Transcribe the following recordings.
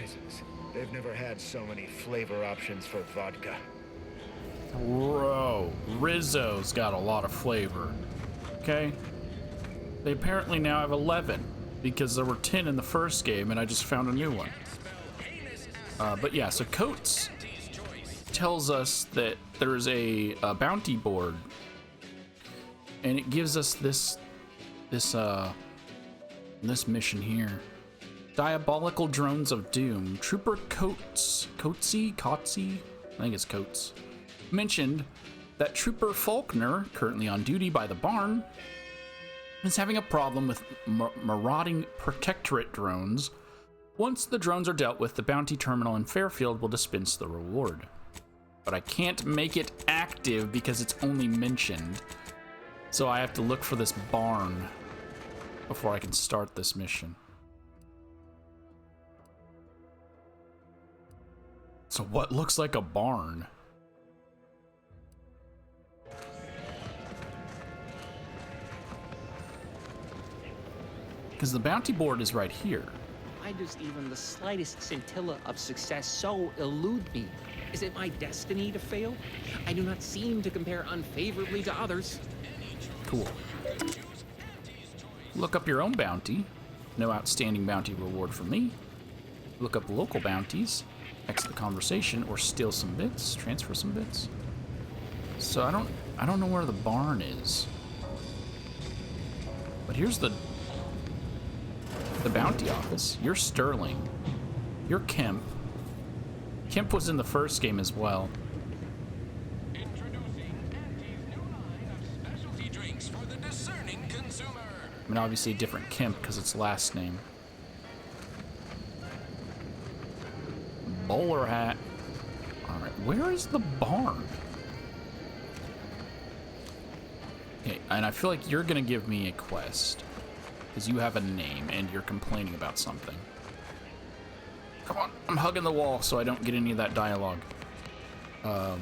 surprises. They've never had so many flavor options for vodka. Bro, Rizzo's got a lot of flavor. Okay? They apparently now have 11 because there were 10 in the first game and I just found a new one. But yeah, so Coates tells us that there's a bounty board and it gives us this mission here. Diabolical Drones of Doom. Trooper Coatsy, I think it's Coates, mentioned that Trooper Faulkner, currently on duty by the barn, is having a problem with marauding Protectorate drones. Once the drones are dealt with, the bounty terminal in Fairfield will dispense the reward. But I can't make it active because it's only mentioned. So I have to look for this barn before I can start this mission. So what looks like a barn? Because the bounty board is right here. Why does even the slightest scintilla of success so elude me? Is it my destiny to fail? I do not seem to compare unfavorably to others. Cool. Look up your own bounty. No outstanding bounty reward for me. Look up local bounties. Exit the conversation or steal some bits. Transfer some bits. So I don't know where the barn is. But here's the bounty office. You're Sterling. You're Kemp. Kemp was in the first game as well. Introducing Auntie's new line of specialty drinks for the discerning consumer. I mean, obviously a different Kemp because it's last name. Bowler hat. Alright, where is the barn? Okay, and I feel like you're gonna give me a quest. Because you have a name and you're complaining about something. Come on, I'm hugging the wall so I don't get any of that dialogue. I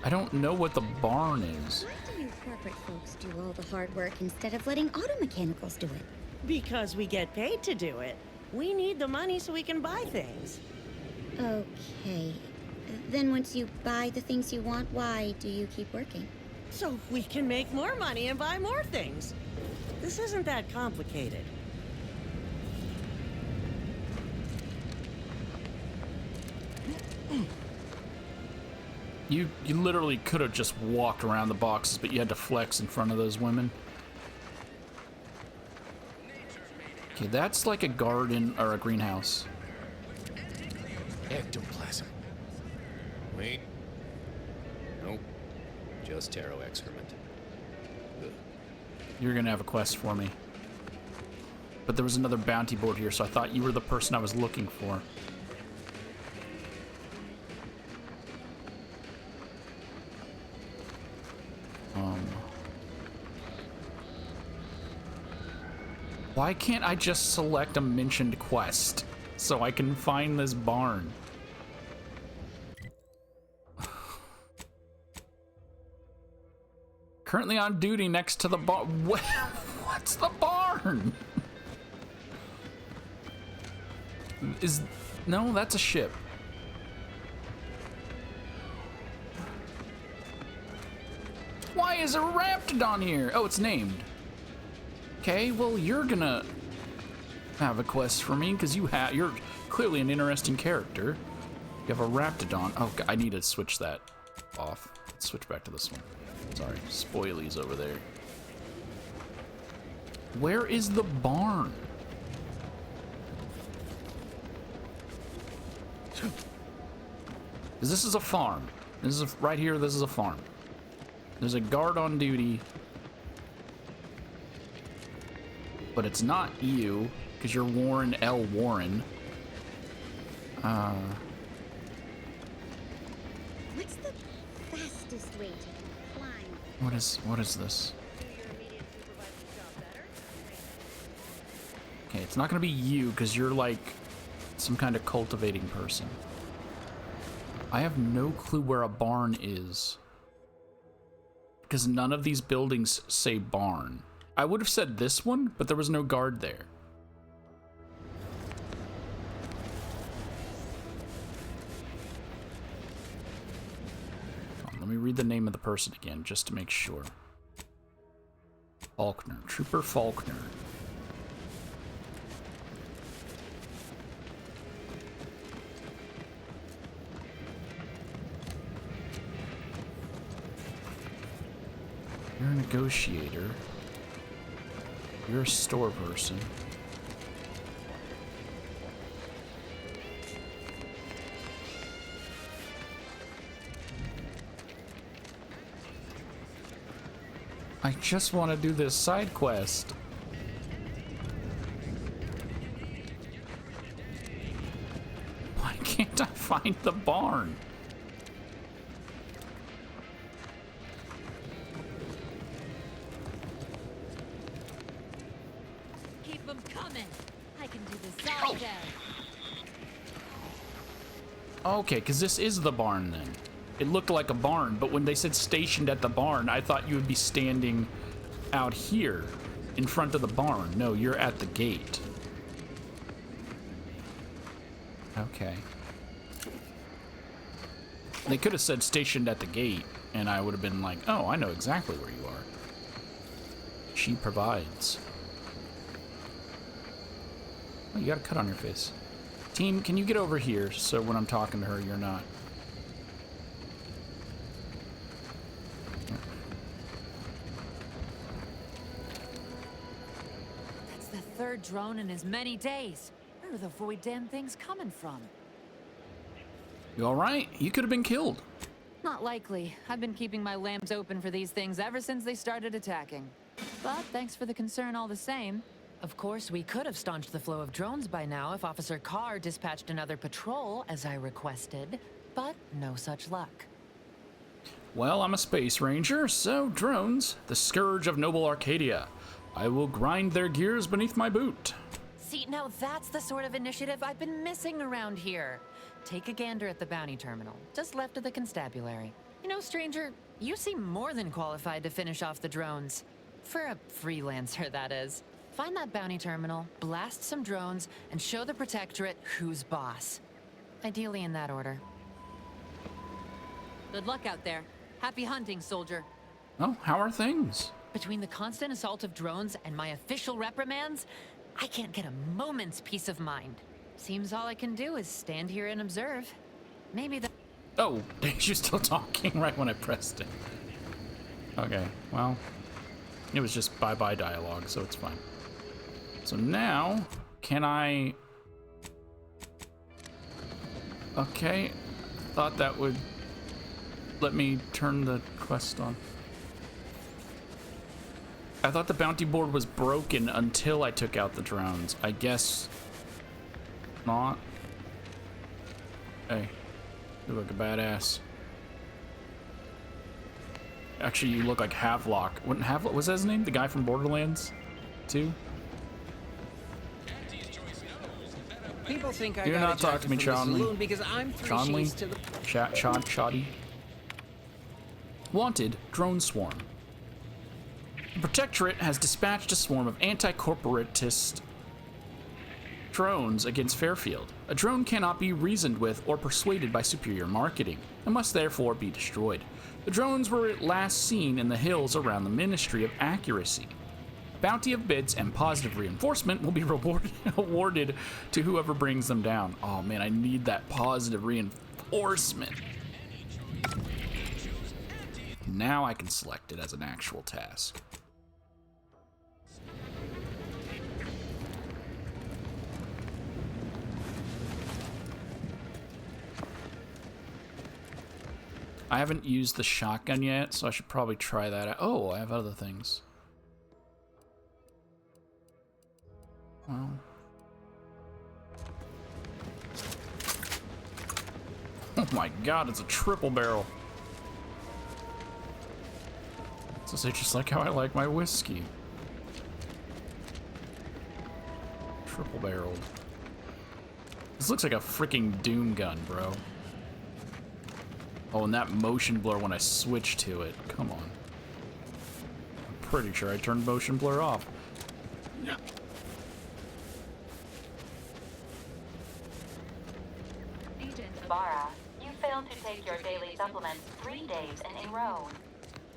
don't know what the barn is. Why do you corporate folks do all the hard work instead of letting auto mechanicals do it? Because we get paid to do it. We need the money so we can buy things. Okay. Then once you buy the things you want, why do you keep working? So we can make more money and buy more things. This isn't that complicated. You literally could have just walked around the boxes, but you had to flex in front of those women. Okay, that's like a garden or a greenhouse. Ectoplasm. Wait. Nope. Just taro excrement. Ugh. You're gonna have a quest for me. But there was another bounty board here, so I thought you were the person I was looking for. Why can't I just select a mentioned quest so I can find this barn? Currently on duty next to the barn. What's the barn? No, that's a ship. Why is a Raptidon here? Oh, it's named. Okay, well, you're gonna have a quest for me because you're clearly an interesting character. You have a Raptidon. Oh, I need to switch that off. Let's switch back to this one. Sorry, spoilies over there. Where is the barn? This is a farm. This is right here. This is a farm. There's a guard on duty. But it's not you, because you're Warren L. Warren. What's the fastest way to climb? What is this? Okay, it's not gonna be you, because you're like some kind of cultivating person. I have no clue where a barn is. Because none of these buildings say barn. I would have said this one, but there was no guard there. read the name of the person again, just to make sure. Faulkner. Trooper Faulkner. You're a negotiator. You're a store person. I just want to do this side quest. Why can't I find the barn? Keep them coming. I can do this all day. Okay, because this is the barn then. It looked like a barn, but when they said stationed at the barn, I thought you would be standing out here in front of the barn. No, you're at the gate. Okay. They could have said stationed at the gate, and I would have been like, oh, I know exactly where you are. She provides. Oh, you got a cut on your face. Team, can you get over here so when I'm talking to her, you're not... That's the third drone in as many days. Where are the void damn things coming from? You alright? You could have been killed. Not likely. I've been keeping my lamps open for these things ever since they started attacking. But thanks for the concern all the same. Of course, we could have staunched the flow of drones by now if Officer Carr dispatched another patrol, as I requested. But no such luck. Well, I'm a space ranger, so drones, the scourge of noble Arcadia. I will grind their gears beneath my boot. See, now that's the sort of initiative I've been missing around here. Take a gander at the bounty terminal, just left of the constabulary. You know, stranger, you seem more than qualified to finish off the drones. For a freelancer, that is. Find that bounty terminal, blast some drones, and show the Protectorate who's boss. Ideally in that order. Good luck out there. Happy hunting, soldier. Oh, how are things? Between the constant assault of drones and my official reprimands, I can't get a moment's peace of mind. Seems all I can do is stand here and observe. Maybe the... Oh, you're still talking right when I pressed it. Okay, well, it was just bye-bye dialogue, so it's fine. So now, can I... Okay, thought that would let me turn the quest on. I thought the bounty board was broken until I took out the drones. I guess not. Hey, you look a badass. Actually, you look like Havelock. Wouldn't Havelock, was that his name? The guy from Borderlands 2? People think I Do got not talk to me, ejected from the Chonley. saloon because I'm three Chonley? sheets to the... Shoddy. Wanted, drone swarm. The Protectorate has dispatched a swarm of anti-corporatist drones against Fairfield. A drone cannot be reasoned with or persuaded by superior marketing, and must therefore be destroyed. The drones were last seen in the hills around the Ministry of Accuracy. Bounty of bits and positive reinforcement will be awarded to whoever brings them down. Oh man, I need that positive reinforcement. Now I can select it as an actual task. I haven't used the shotgun yet, so I should probably try that out. Oh, I have other things. Well. Oh my god, it's a triple barrel. This is just like how I like my whiskey. Triple barreled. This looks like a freaking Doom gun, bro. Oh, and that motion blur when I switch to it. Come on. I'm pretty sure I turned motion blur off. Agent Ibarra, you failed failed to take your daily supplements 3 days in a row.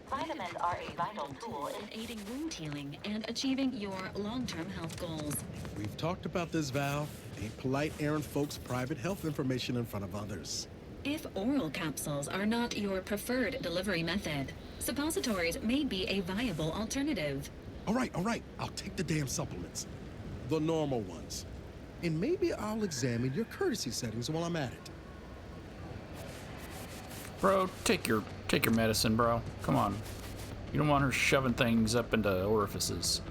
Vitamins are a vital tool in aiding wound healing and achieving your long-term health goals. We've talked about this, Val. Ain't polite airing folks' private health information in front of others. If oral capsules are not your preferred delivery method, suppositories may be a viable alternative. All right. I'll take the damn supplements. The normal ones. And maybe I'll examine your courtesy settings while I'm at it. Bro, take your medicine, bro. Come on. You don't want her shoving things up into orifices.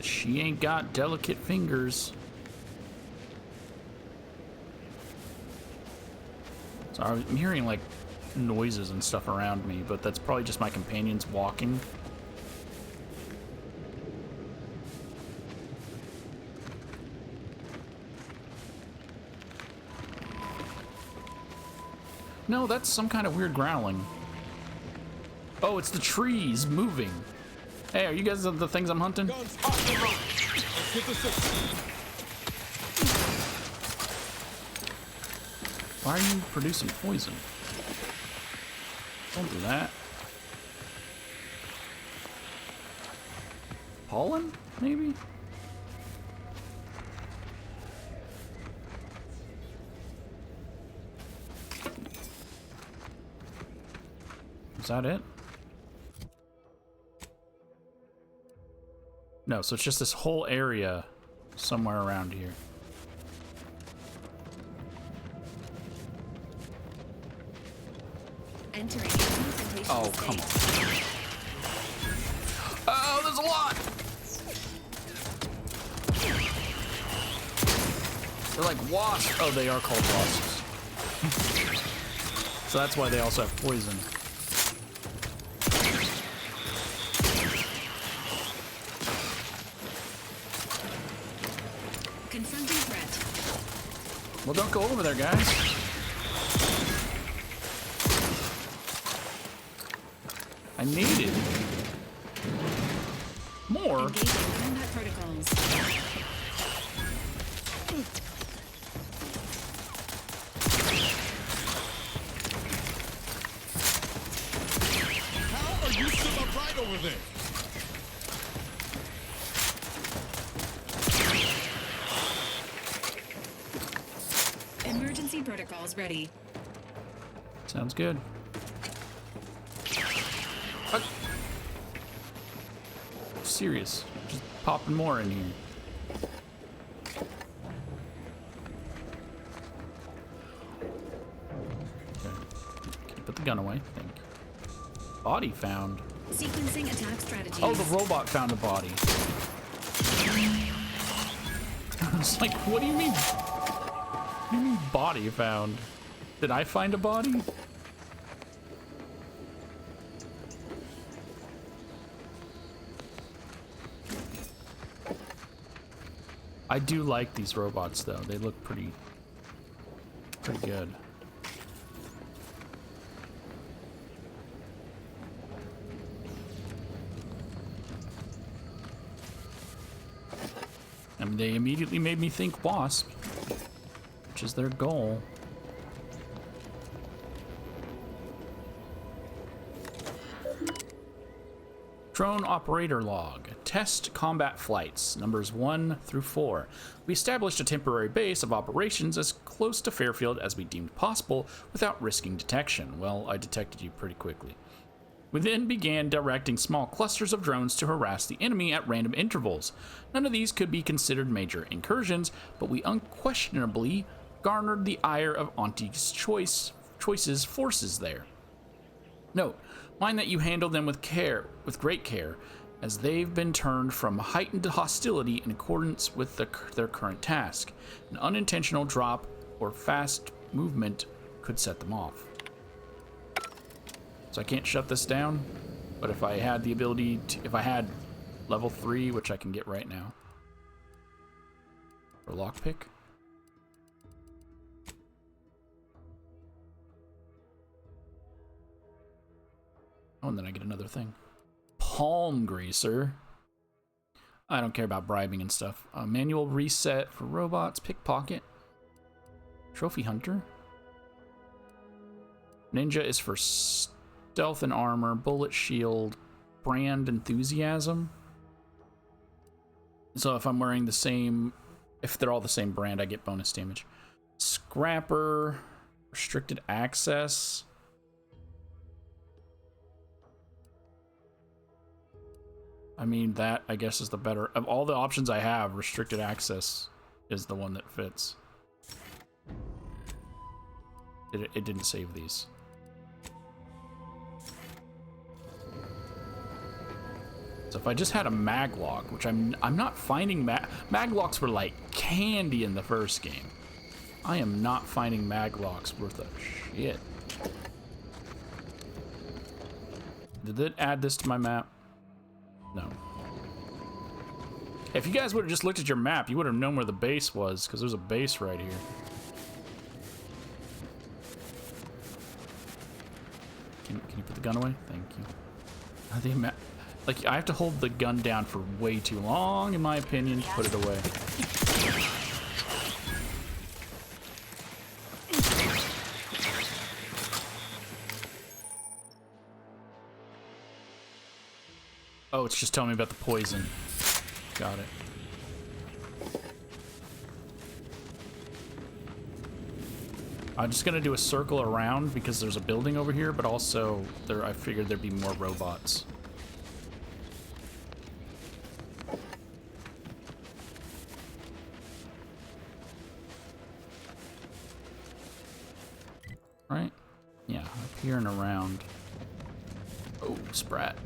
She ain't got delicate fingers. Sorry, I'm hearing like noises and stuff around me, but that's probably just my companions walking. No, that's some kind of weird growling. Oh, it's the trees moving. Hey, are you guys the things I'm hunting? Guns, let's get this fixed. Why are you producing poison? Don't do that. Pollen, maybe? Is that it? No, so it's just this whole area somewhere around here. Entering Oh, come on. Oh, there's a lot! They're like wasps. Oh, they are called wasps. So that's why they also have poison. confronting threat. Well, don't go over there, guys. I need it. More? Engaging combat protocols. How are you still upright over there? Emergency protocols ready. Sounds good. Serious. Just popping more in here. Okay. Put the gun away. Thank you. Body found. Sequencing attack strategies. Oh, the robot found a body. I was like, what do you mean? What do you mean body found? Did I find a body? I do like these robots though. They look pretty good. I mean, they immediately made me think wasp, which is their goal. Drone operator log. Test combat flights, numbers 1 through 4. We established a temporary base of operations as close to Fairfield as we deemed possible without risking detection. Well, I detected you pretty quickly. We then began directing small clusters of drones to harass the enemy at random intervals. None of these could be considered major incursions, but we unquestionably garnered the ire of Auntie's choice's forces there. Note, mind that you handle them with great care, as they've been turned from heightened hostility in accordance with their current task. An unintentional drop or fast movement could set them off. So I can't shut this down, but if I had the ability to, if I had level 3, which I can get right now, or lockpick. Oh, and then I get another thing. Palm greaser. I don't care about bribing and stuff. Manual reset for robots. Pickpocket. Trophy hunter. Ninja is for stealth and armor. Bullet shield. Brand enthusiasm. So if I'm wearing the same, if they're all the same brand, I get bonus damage. Scrapper. Restricted access. I mean, that, I guess, is the better... Of all the options I have, restricted access is the one that fits. It didn't save these. So if I just had a maglock, which I'm not finding... Maglocks were like candy in the first game. I am not finding maglocks worth a shit. Did it add this to my map? No. If you guys would have just looked at your map, you would have known where the base was, because there's a base right here. Can you put the gun away? Thank you. Like, I have to hold the gun down for way too long, in my opinion, to put it away. Oh, it's just telling me about the poison. Got it. I'm just gonna do a circle around because there's a building over here, but also I figured there'd be more robots. Right? Yeah, up here and around. Oh, Sprat.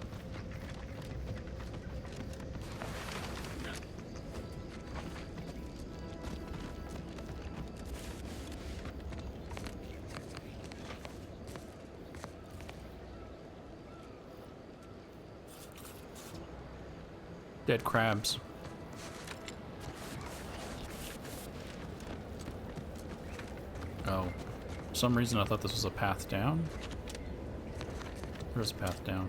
Dead crabs. Oh. For some reason I thought this was a path down. There's a path down.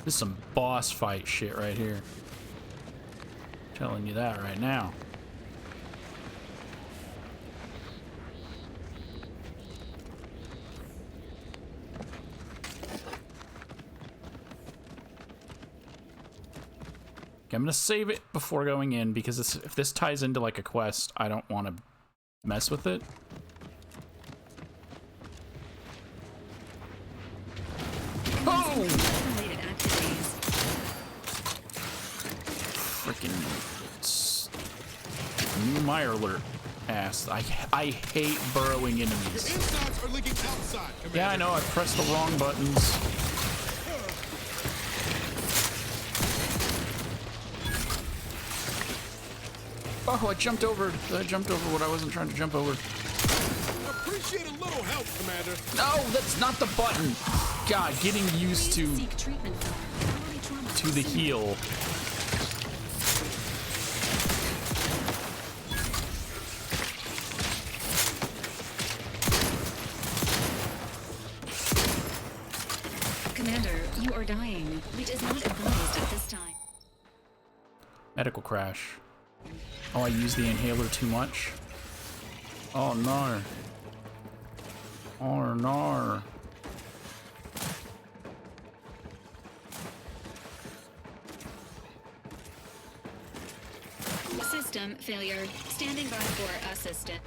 This is some boss fight shit right here. Telling you that right now. I'm gonna save it before going in because if this ties into like a quest, I don't want to mess with it. Oh! Freaking new v.a.l.e.r.i.e ass. I hate burrowing enemies. Your insides are leaking outside, Commander. Yeah, I know. I pressed the wrong buttons. Oh, I jumped over what I wasn't trying to jump over. Appreciate a little help, Commander. No, that's not the button. God, getting used to the heal. Commander, you are dying. It is not advised at this time. Medical crash. Oh, I used the inhaler too much. Oh no. Oh no. System failure. Standing by for assistant.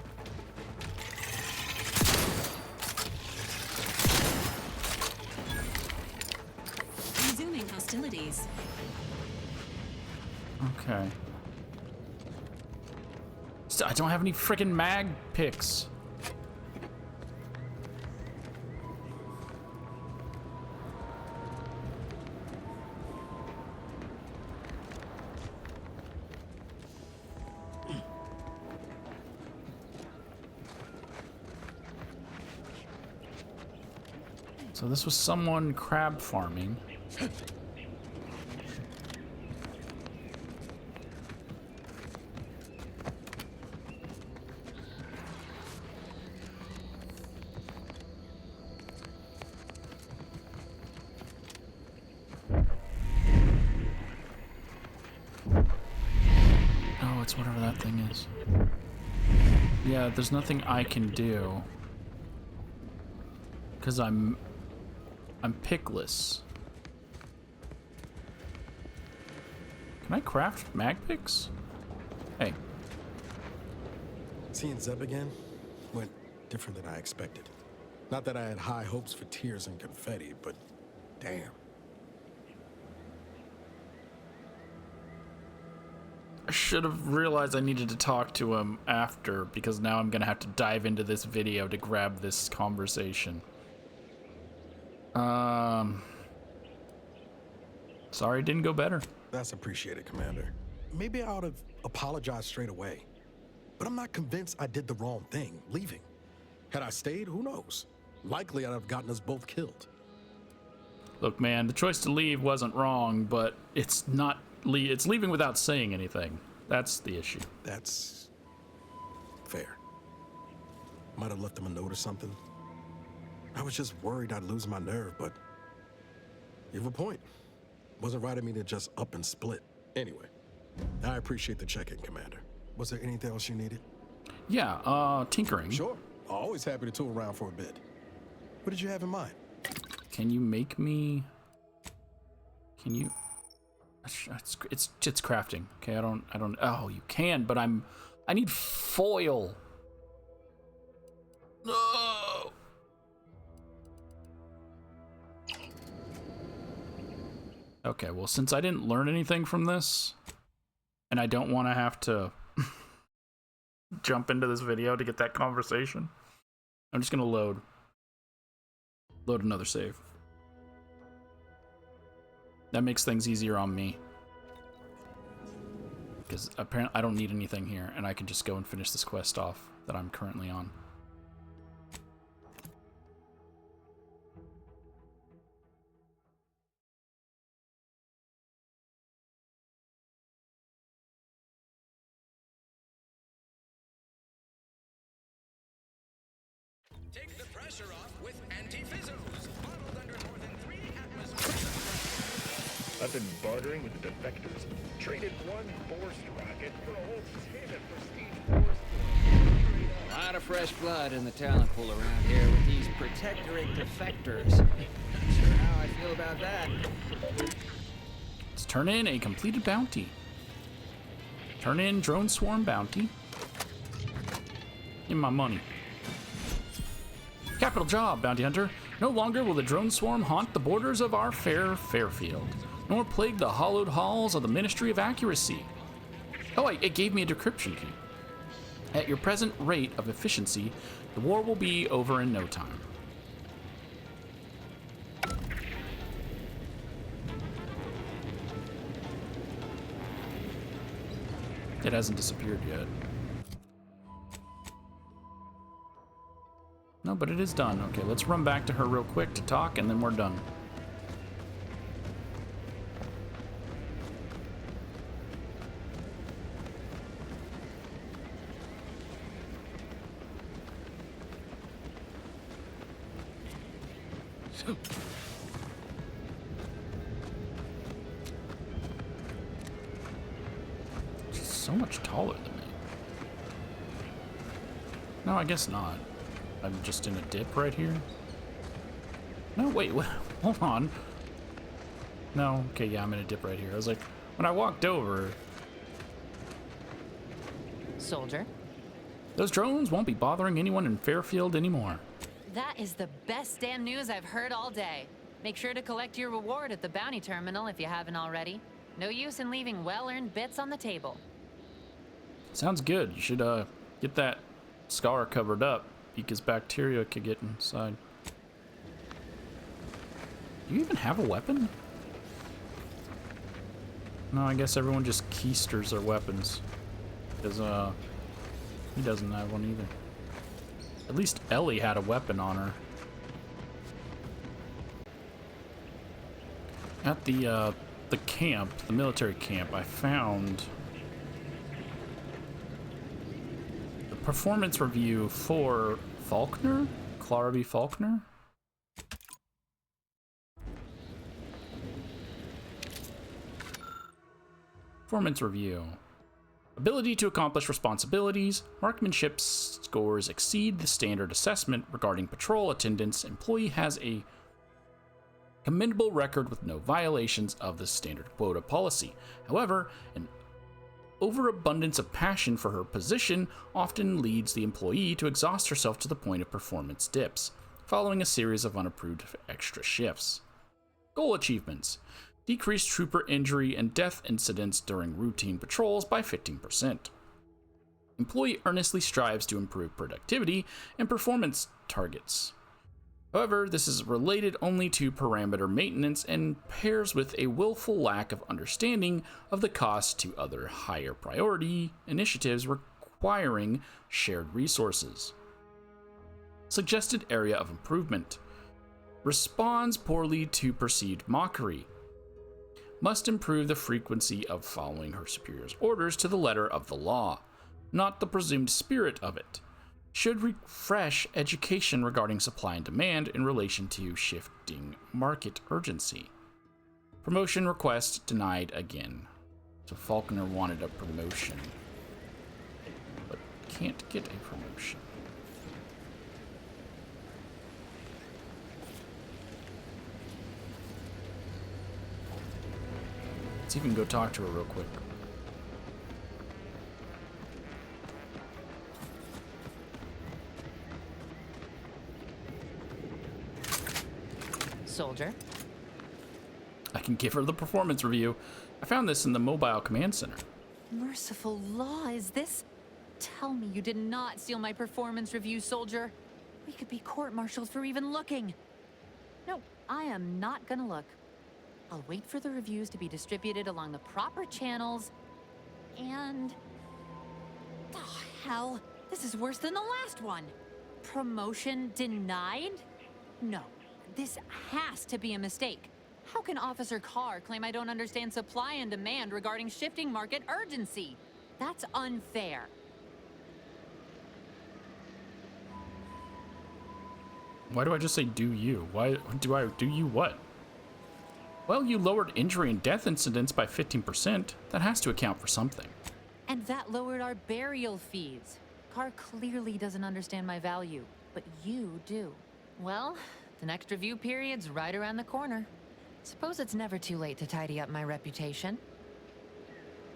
Resuming hostilities. Okay. I don't have any freaking mag picks. So this was someone crab farming. That's whatever that thing is. Yeah, there's nothing I can do. Because I'm pickless. Can I craft mag picks? Hey. Seeing Zeb again went different than I expected. Not that I had high hopes for tears and confetti, but damn. I should have realized I needed to talk to him after, because now I'm gonna have to dive into this video to grab this conversation. Sorry it didn't go better. That's appreciated, Commander. Maybe I ought to apologize straight away. But I'm not convinced I did the wrong thing, leaving. Had I stayed, who knows? Likely I'd have gotten us both killed. Look, man, the choice to leave wasn't wrong, but it's not it's leaving without saying anything. That's the issue. That's fair. Might have left them a note or something. I was just worried I'd lose my nerve, but you have a point. Wasn't right of me to just up and split. Anyway, I appreciate the check-in, Commander. Was there anything else you needed? Yeah, tinkering. Sure. Always happy to tool around for a bit. What did you have in mind? Can you make me... Can you... It's crafting. Okay, I don't... Oh, you can, but I need foil. No! Okay, well, since I didn't learn anything from this, and I don't want to have to jump into this video to get that conversation, I'm just gonna load another save. That makes things easier on me, because apparently I don't need anything here, and I can just go and finish this quest off that I'm currently on. Take the pressure off with anti-fizzos, bottled under more than 3 atmospheres. I've been bartering with the defectors. Traded one Force rocket for a whole tin of prestige Force. A lot of fresh blood in the talent pool around here with these protectorate defectors. Not sure how I feel about that. Let's turn in a completed bounty. Turn in drone swarm bounty. Give me my money. Capital job, bounty hunter. No longer will the drone swarm haunt the borders of our fair Fairfield, nor plague the hallowed halls of the Ministry of Accuracy. Oh, it gave me a decryption key. At your present rate of efficiency, the war will be over in no time. It hasn't disappeared yet. No, but it is done. Okay, let's run back to her real quick to talk, and then we're done. She's so much taller than me. No, I guess not. I'm just in a dip right here. No, wait, hold on. No, okay, yeah, I'm in a dip right here. I was like, when I walked over... Soldier? Those drones won't be bothering anyone in Fairfield anymore. That is the best damn news I've heard all day. Make sure to collect your reward at the bounty terminal if you haven't already. No use in leaving well-earned bits on the table. Sounds good. You should get that scar covered up, because bacteria could get inside. Do you even have a weapon? No, I guess everyone just keisters their weapons. Because, he doesn't have one either. At least Ellie had a weapon on her. At the camp, the military camp, I found the performance review for Faulkner? Clara B. Faulkner? Performance review. Ability to accomplish responsibilities. Marksmanship scores exceed the standard assessment regarding patrol attendance. Employee has a commendable record with no violations of the standard quota policy. However, an overabundance of passion for her position often leads the employee to exhaust herself to the point of performance dips, following a series of unapproved extra shifts. Goal achievements. Decrease trooper injury and death incidents during routine patrols by 15%. Employee earnestly strives to improve productivity and performance targets. However, this is related only to parameter maintenance and pairs with a willful lack of understanding of the cost to other higher priority initiatives requiring shared resources. Suggested area of improvement. Responds poorly to perceived mockery. Must improve the frequency of following her superior's orders to the letter of the law, not the presumed spirit of it. Should refresh education regarding supply and demand in relation to shifting market urgency. Promotion request denied again. So Faulkner wanted a promotion, but can't get a promotion. Let's even go talk to her real quick. Soldier. I can give her the performance review. I found this in the mobile command center. Merciful law, is this? Tell me you did not steal my performance review, soldier. We could be court-martialed for even looking. No, I am not gonna look. I'll wait for the reviews to be distributed along the proper channels, and... Oh, hell. This is worse than the last one. Promotion denied? No, this has to be a mistake. How can Officer Carr claim I don't understand supply and demand regarding shifting market urgency? That's unfair. Why do I just say do you? Why do I do you what? Well, you lowered injury and death incidents by 15%. That has to account for something. And that lowered our burial fees. Carr clearly doesn't understand my value, but you do. Well, the next review period's right around the corner. Suppose it's never too late to tidy up my reputation.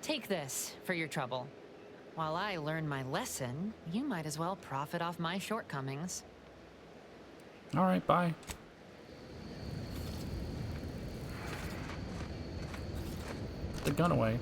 Take this for your trouble. While I learn my lesson, you might as well profit off my shortcomings. All right, bye. Put the gun away.